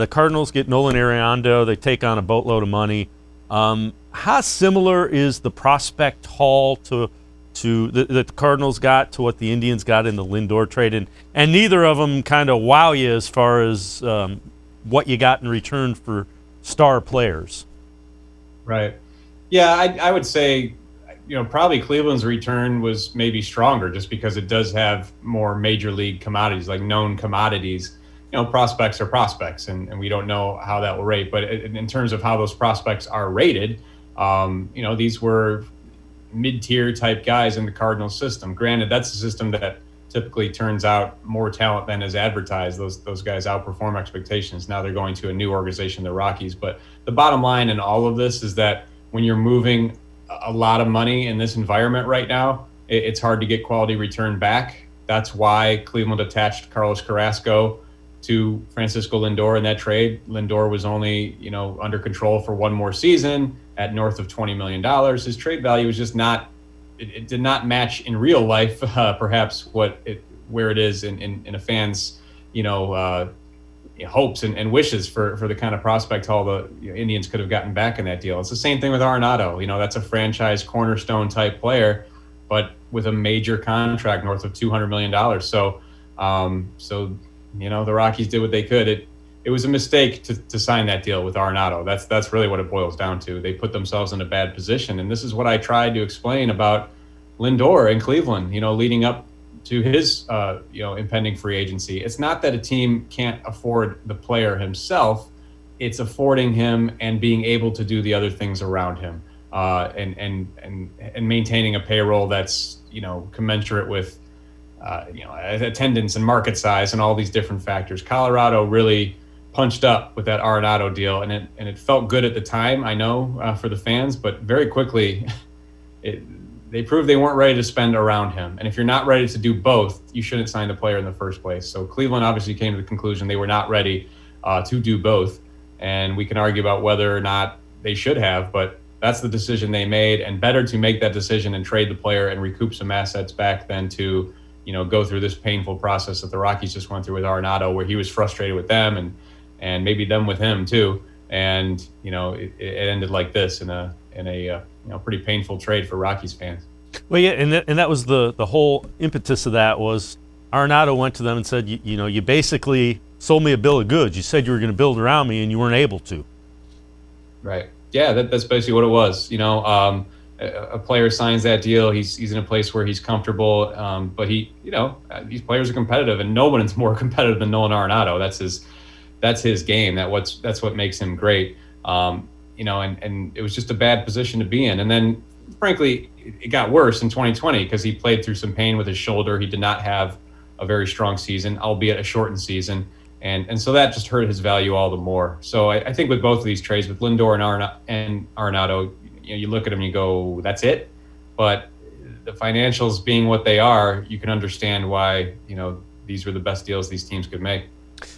The Cardinals get Nolan Arenado. They take on a boatload of money. How similar is the prospect haul to that the Cardinals got to what the Indians got in the Lindor trade? And neither of them kind of wow you as far as what you got in return for star players. Right. Yeah, I would say, probably Cleveland's return was maybe stronger just because it does have more major league commodities, like known commodities. Prospects are prospects, and we don't know how that will rate. But in terms of how those prospects are rated, these were mid-tier type guys in the Cardinals system. Granted, that's a system that typically turns out more talent than is advertised. Those guys outperform expectations. Now they're going to a new organization, the Rockies. But the bottom line in all of this is that when you're moving a lot of money in this environment right now, it's hard to get quality return back. That's why Cleveland attached Carlos Carrasco to Francisco Lindor in that trade. Lindor was only, under control for one more season at north of $20 million. His trade value was just not, it did not match in real life, perhaps where it is in a fan's, hopes and wishes for the kind of prospect haul the Indians could have gotten back in that deal. It's the same thing with Arenado. That's a franchise cornerstone type player, but with a major contract north of $200 million. So the Rockies did what they could. It was a mistake to sign that deal with Arenado. That's really what it boils down to. They put themselves in a bad position. And this is what I tried to explain about Lindor in Cleveland, leading up to his, impending free agency. It's not that a team can't afford the player himself. It's affording him and being able to do the other things around him, and maintaining a payroll that's, commensurate with, attendance and market size and all these different factors. Colorado really punched up with that Arenado deal, and it felt good at the time, I know, for the fans, but very quickly they proved they weren't ready to spend around him. And if you're not ready to do both, you shouldn't sign the player in the first place. So Cleveland obviously came to the conclusion they were not ready to do both. And we can argue about whether or not they should have, but that's the decision they made, and better to make that decision and trade the player and recoup some assets back than to, go through this painful process that the Rockies just went through with Arenado, where he was frustrated with them and maybe them with him too. And, it ended like this in a pretty painful trade for Rockies fans. Well, yeah, and that was the whole impetus of that was Arenado went to them and said, you basically sold me a bill of goods. You said you were going to build around me, and you weren't able to. Right. Yeah, that's basically what it was. A player signs that deal. He's in a place where he's comfortable, but these players are competitive, and no one's more competitive than Nolan Arenado. That's his game. That's what makes him great. And it was just a bad position to be in. And then, frankly, it got worse in 2020 because he played through some pain with his shoulder. He did not have a very strong season, albeit a shortened season. And so that just hurt his value all the more. So I think with both of these trades, with Lindor and Arenado, you look at them and you go, that's it. But the financials being what they are, you can understand why, these were the best deals these teams could make.